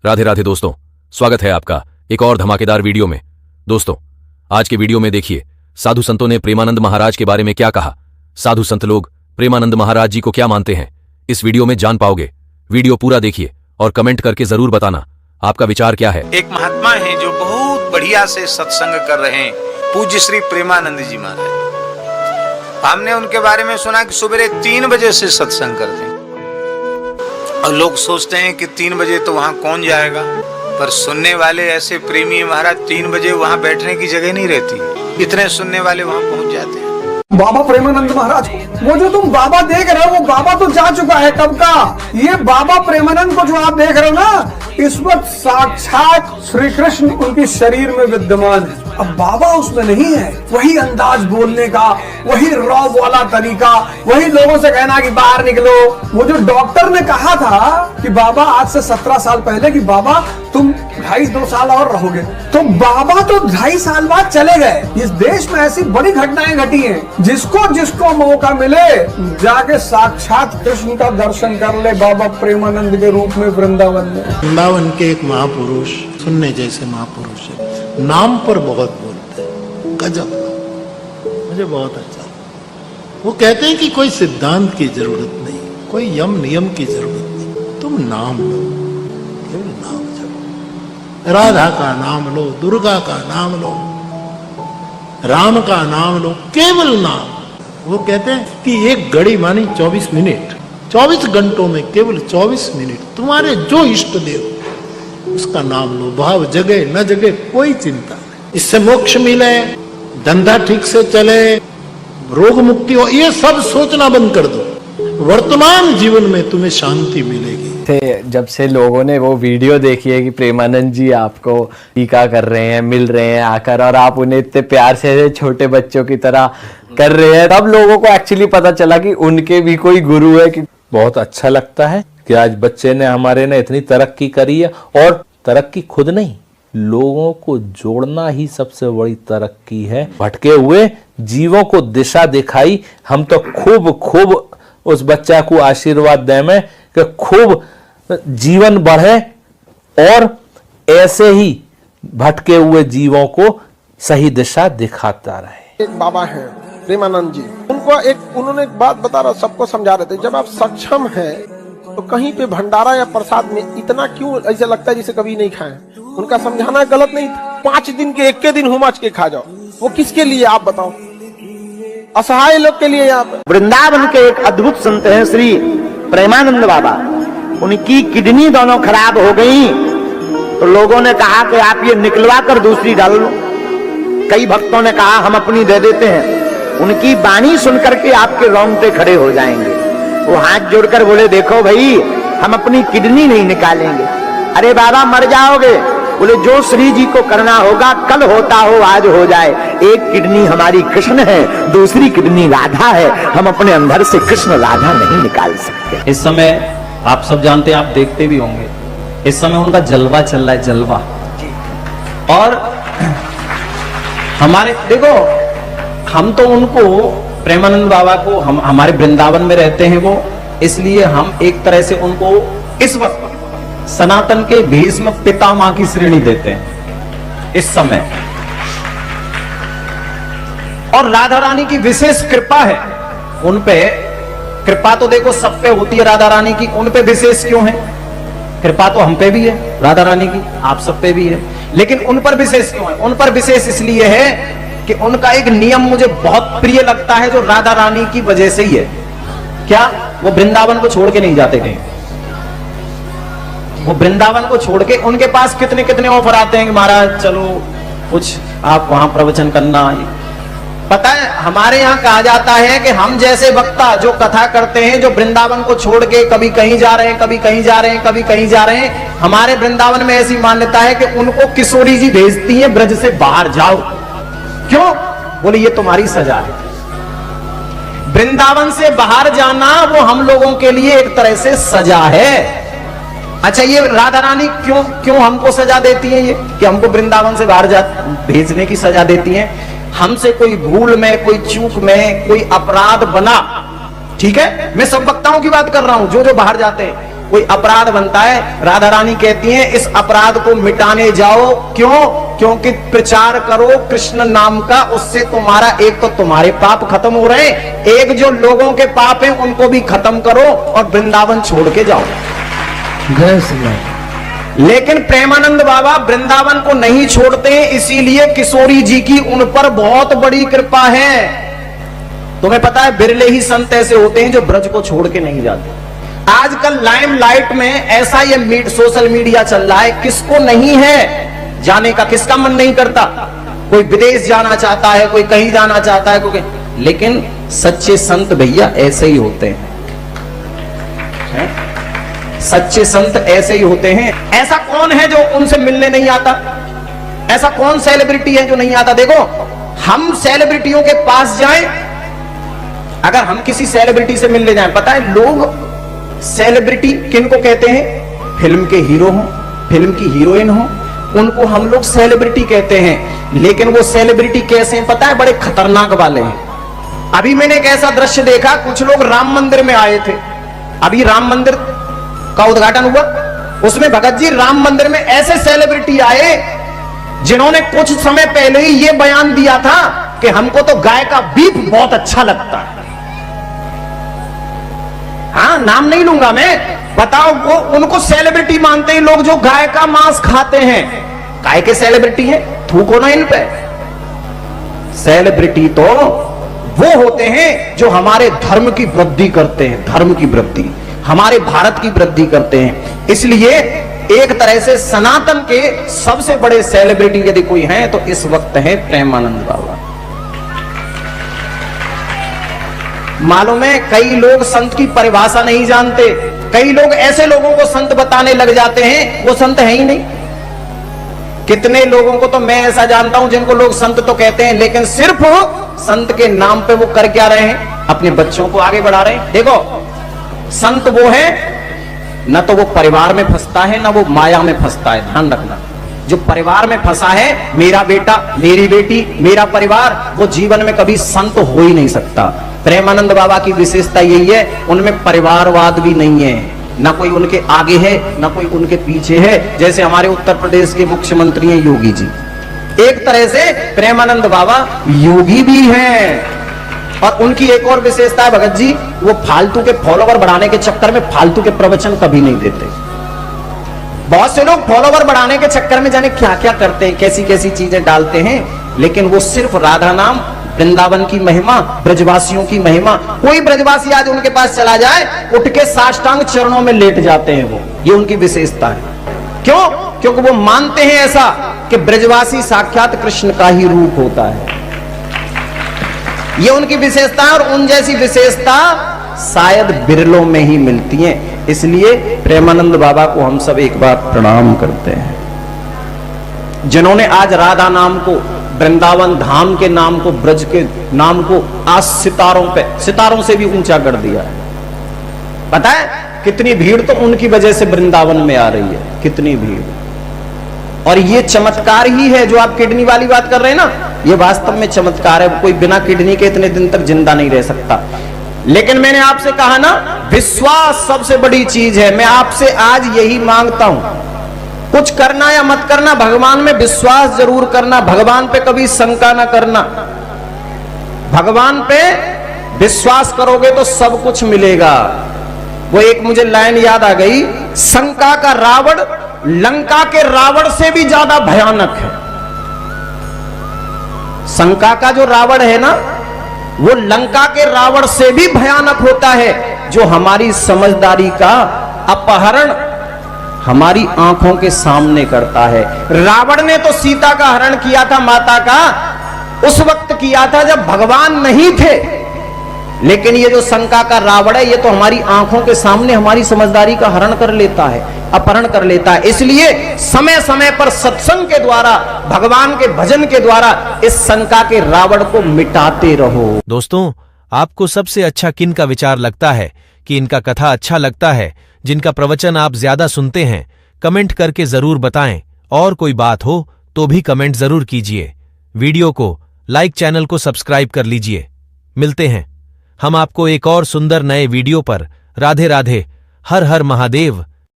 राधे राधे दोस्तों, स्वागत है आपका एक और धमाकेदार वीडियो में। दोस्तों, आज के वीडियो में देखिए साधु संतों ने प्रेमानंद महाराज के बारे में क्या कहा। साधु संत लोग प्रेमानंद महाराज जी को क्या मानते हैं, इस वीडियो में जान पाओगे। वीडियो पूरा देखिए और कमेंट करके जरूर बताना आपका विचार क्या है। एक महात्मा है जो बहुत बढ़िया से सत्संग कर रहे हैं, पूज्य श्री प्रेमानंद जी महाराज। हमने उनके बारे में सुना कि सुबह 3 बजे से सत्संग करते हैं और लोग सोचते हैं कि 3 बजे तो वहां कौन जाएगा, पर सुनने वाले ऐसे प्रेमी महाराज 3 बजे वहां बैठने की जगह नहीं रहती, इतने सुनने वाले वहां पहुंच जाते हैं। बाबा प्रेमानंद महाराज, वो जो तुम बाबा देख रहे हो वो बाबा तो जा चुका है कब का। ये बाबा प्रेमानंद को जो आप देख रहे हो ना, इस वक्त साक्षात श्री कृष्ण उनके शरीर में विद्यमान है। अब बाबा उसमें नहीं है। वही अंदाज बोलने का, वही रौब वाला तरीका, वही लोगों से कहना कि बाहर निकलो। वो जो डॉक्टर ने कहा था कि बाबा आज से 17 साल पहले कि बाबा तुम 2.5-2 साल और रहोगे, तो बाबा तो 2.5 साल बाद चले गए। इस देश में ऐसी बड़ी घटनाएं घटी हैं, जिसको मौका मिले जाके साक्षात कृष्ण का दर्शन कर ले बाबा प्रेमानंद के रूप में वृंदावन में। वृंदावन के एक महापुरुष, सुनने जैसे महापुरुष है, नाम पर बहुत बोलते हैं, गजब, मुझे बहुत अच्छा। वो कहते हैं कि कोई सिद्धांत की जरूरत नहीं, कोई यम नियम की जरूरत नहीं, तुम नाम लो, केवल नाम जपो। राधा का नाम लो, दुर्गा का नाम लो, राम का नाम लो, केवल नाम। वो कहते हैं कि एक घड़ी मानी 24 मिनट, 24 घंटों में केवल 24 मिनट तुम्हारे जो इष्ट देव उसका नाम लो। भाव जगे न जगे कोई चिंता नहीं, इससे मोक्ष मिले, धंधा ठीक से चले, रोग मुक्ति हो, ये सब सोचना बंद कर दो। वर्तमान जीवन में तुम्हें शांति मिलेगी। जब से लोगों ने वो वीडियो देखी है कि प्रेमानंद जी आपको टीका कर रहे हैं, मिल रहे हैं आकर, और आप उन्हें इतने प्यार से छोटे बच्चों की तरह कर रहे हैं, तब लोगों को एक्चुअली पता चला कि उनके भी कोई गुरु है। कि बहुत अच्छा लगता है कि आज बच्चे ने हमारे ने इतनी तरक्की करी है, और तरक्की खुद नहीं, लोगों को जोड़ना ही सबसे बड़ी तरक्की है। भटके हुए जीवों को दिशा दिखाई। हम तो खूब उस बच्चा को आशीर्वाद दें में कि खूब जीवन बढ़े और ऐसे ही भटके हुए जीवों को सही दिशा दिखाता रहे। एक बाबा है प्रेमानंद जी, उन्होंने एक बात बता रहा, सबको समझा रहे थे, जब आप सक्षम हैं तो कहीं पे भंडारा या प्रसाद में इतना क्यों ऐसा लगता है जैसे कभी नहीं खाए। उनका समझाना गलत नहीं था। 5 दिन के 1 दिन हुमाच के खा जाओ, वो किसके लिए आप बताओ? असहाय लोग के लिए। यहाँ पे वृंदावन के एक अद्भुत संत हैं श्री प्रेमानंद बाबा। उनकी किडनी दोनों खराब हो गई तो लोगों ने कहा कि आप ये निकलवा कर दूसरी डाल लो। कई भक्तों ने कहा हम अपनी दे देते हैं। उनकी वाणी सुनकर के आपके रोंगटे खड़े हो जाएंगे। वो हाथ जोड़कर बोले, देखो भाई, हम अपनी किडनी नहीं निकालेंगे। अरे बाबा मर जाओगे। बोले, जो श्री जी को करना होगा, कल होता हो आज हो जाए। एक किडनी हमारी कृष्ण है, दूसरी किडनी राधा है। हम अपने अंदर से कृष्ण राधा नहीं निकाल सकते। इस समय आप सब जानते हैं, आप देखते भी होंगे, इस समय उनका जलवा चल रहा है, जलवा। और हमारे देखो, हम तो उनको प्रेमानंद बाबा को, हम हमारे वृंदावन में रहते हैं वो, इसलिए हम एक तरह से उनको इस वक्त सनातन के भीष्म पितामह की श्रेणी देते हैं इस समय। और राधा रानी की विशेष कृपा है उन पे। कृपा तो देखो सब पे होती है राधा रानी की, उन पे विशेष क्यों है? कृपा तो हम पे भी है राधा रानी की, आप सब पे भी है, लेकिन उन पर विशेष क्यों है? उन पर विशेष इसलिए है कि उनका एक नियम मुझे बहुत प्रिय लगता है, जो राधा रानी की वजह से ही है। क्या? वो वृंदावन को छोड़ के नहीं जाते कहीं। वो वृंदावन को छोड़ के, उनके पास कितने ऑफर आते हैं कि महाराज चलो कुछ आप वहां प्रवचन करना। पता है, हमारे यहाँ कहा जाता है कि हम जैसे वक्ता जो कथा करते हैं, जो वृंदावन को छोड़ के कभी कहीं जा रहे हैं, कभी कहीं जा रहे हैं, कभी कहीं जा रहे हैं, हमारे वृंदावन में ऐसी मान्यता है कि उनको किशोरी जी भेजती है, ब्रज से बाहर जाओ। क्यों? बोले ये तुम्हारी सजा है। वृंदावन से बाहर जाना वो हम लोगों के लिए एक तरह से सजा है। अच्छा, ये राधा रानी क्यों हमको सजा देती है? ये कि हमको वृंदावन से बाहर भेजने की सजा देती है। हमसे कोई भूल में, कोई चूक में, कोई अपराध बना, ठीक है, मैं सब वक्ताओं की बात कर रहा हूं जो बाहर जाते हैं, कोई अपराध बनता है, राधा रानी कहती हैं इस अपराध को मिटाने जाओ। क्यों? क्योंकि प्रचार करो कृष्ण नाम का, उससे तुम्हारा एक तो तुम्हारे पाप खत्म हो रहे हैं, एक जो लोगों के पाप हैं उनको भी खत्म करो और वृंदावन छोड़ के जाओ। जय श्री राम। लेकिन प्रेमानंद बाबा वृंदावन को नहीं छोड़ते, इसीलिए किशोरी जी की उन पर बहुत बड़ी कृपा है। तुम्हें पता है बिरले ही संत ऐसे होते हैं जो ब्रज को छोड़ के नहीं जाते। आजकल लाइमलाइट में ऐसा ये सोशल मीडिया चल रहा है, किसको नहीं है जाने का, किसका मन नहीं करता? कोई विदेश जाना चाहता है, कोई कहीं जाना चाहता है, कोई, लेकिन सच्चे संत भैया ऐसे ही होते हैं, सच्चे संत ऐसे ही होते हैं। ऐसा कौन है जो उनसे मिलने नहीं आता? ऐसा कौन सेलिब्रिटी है जो नहीं आता? देखो, हम सेलिब्रिटियों के पास जाएं, अगर हम किसी सेलिब्रिटी से मिलने जाएं, पता है लोग सेलिब्रिटी किनको कहते हैं? फिल्म के हीरो हो, फिल्म की हीरोइन हो, उनको हम लोग सेलिब्रिटी कहते हैं। लेकिन वो सेलिब्रिटी कैसे हैं पता है? बड़े खतरनाक वाले हैं। अभी मैंने एक ऐसा दृश्य देखा, कुछ लोग राम मंदिर में आए थे, अभी राम मंदिर का उद्घाटन हुआ, उसमें भगत जी राम मंदिर में ऐसे सेलिब्रिटी आए जिन्होंने कुछ समय पहले ही ये बयान दिया था कि हमको तो गाय का बीफ बहुत अच्छा लगता है। हाँ, नाम नहीं लूंगा मैं, बताओ वो उनको सेलिब्रिटी मानते हैं लोग जो गाय का मांस खाते हैं। गाय के सेलिब्रिटी हैं, थूको ना इन पे। सेलिब्रिटी तो वो होते हैं जो हमारे धर्म की वृद्धि करते हैं, धर्म की वृद्धि, हमारे भारत की वृद्धि करते हैं। इसलिए एक तरह से सनातन के सबसे बड़े सेलिब्रिटी यदि कोई है तो इस वक्त है प्रेमानंद बाबा। मालूम है कई लोग संत की परिभाषा नहीं जानते, कई लोग ऐसे लोगों को संत बताने लग जाते हैं वो संत है ही नहीं। कितने लोगों को तो मैं ऐसा जानता हूं जिनको लोग संत तो कहते हैं, लेकिन सिर्फ संत के नाम पे वो कर क्या रहे हैं? अपने बच्चों को आगे बढ़ा रहे हैं। देखो, संत वो है न तो वो परिवार में फंसता है न वो माया में फंसता है, ध्यान रखना। जो परिवार में फंसा है, मेरा बेटा, मेरी बेटी, मेरा परिवार, वो जीवन में कभी संत हो ही नहीं सकता। प्रेमानंद बाबा की विशेषता यही है, उनमें परिवारवाद भी नहीं है, ना कोई उनके आगे है ना कोई उनके पीछे है। जैसे हमारे उत्तर प्रदेश के मुख्यमंत्री हैं योगी जी, एक तरह से प्रेमानंद बाबा योगी भी हैं। और उनकी एक और विशेषता है भगत जी, वो फालतू के फॉलोवर बढ़ाने के चक्कर में फालतू के प्रवचन कभी नहीं देते। बहुत से लोग फॉलोवर बढ़ाने के चक्कर में जाने क्या क्या करते हैं, कैसी कैसी चीजें डालते हैं, लेकिन वो सिर्फ राधा नाम, वृंदावन की महिमा, ब्रजवासियों की महिमा। कोई ब्रजवासी आज उनके पास चला जाए, उठ के साष्टांग चरणों में लेट जाते हैं वो, ये उनकी विशेषता है। क्यों? क्योंकि वो मानते हैं ऐसा कि ब्रजवासी साक्षात कृष्ण का ही रूप होता है। ये उनकी विशेषता है, और उन जैसी विशेषता शायद बिरलों में ही मिलती हैं। इसलिए प्रेमानंद बाबा को हम सब एक बार प्रणाम करते हैं, जिन्होंने आज राधा नाम को, वृंदावन धाम के नाम को, ब्रज के नाम को आज सितारों से भी ऊंचा कर दिया है। पता है कितनी भीड़ तो उनकी वजह से वृंदावन में आ रही है, कितनी भीड़। और ये चमत्कार ही है जो आप किडनी वाली बात कर रहे हैं ना, ये वास्तव में चमत्कार है। कोई बिना किडनी के इतने दिन तक जिंदा नहीं रह सकता। लेकिन मैंने आपसे कहा ना, विश्वास सबसे बड़ी चीज है। मैं आपसे आज यही मांगता हूं, कुछ करना या मत करना, भगवान में विश्वास जरूर करना, भगवान पे कभी शंका ना करना। भगवान पे विश्वास करोगे तो सब कुछ मिलेगा। वो एक मुझे लाइन याद आ गई, शंका का रावण लंका के रावण से भी ज्यादा भयानक है। शंका का जो रावण है ना, वो लंका के रावण से भी भयानक होता है, जो हमारी समझदारी का अपहरण हमारी आंखों के सामने करता है। रावण ने तो सीता का हरण किया था, माता का, उस वक्त किया था जब भगवान नहीं थे। लेकिन ये जो शंका का रावण है, ये तो हमारी आंखों के सामने हमारी समझदारी का हरण कर लेता है, अपहरण कर लेता है। इसलिए समय समय पर सत्संग के द्वारा, भगवान के भजन के द्वारा इस शंका के रावण को मिटाते रहो। दोस्तों, आपको सबसे अच्छा किन का विचार लगता है कि इनका कथा अच्छा लगता है, जिनका प्रवचन आप ज्यादा सुनते हैं? कमेंट करके जरूर बताएं। और कोई बात हो तो भी कमेंट जरूर कीजिए। वीडियो को लाइक, चैनल को सब्सक्राइब कर लीजिए। मिलते हैं हम आपको एक और सुंदर नए वीडियो पर। राधे राधे। हर हर महादेव।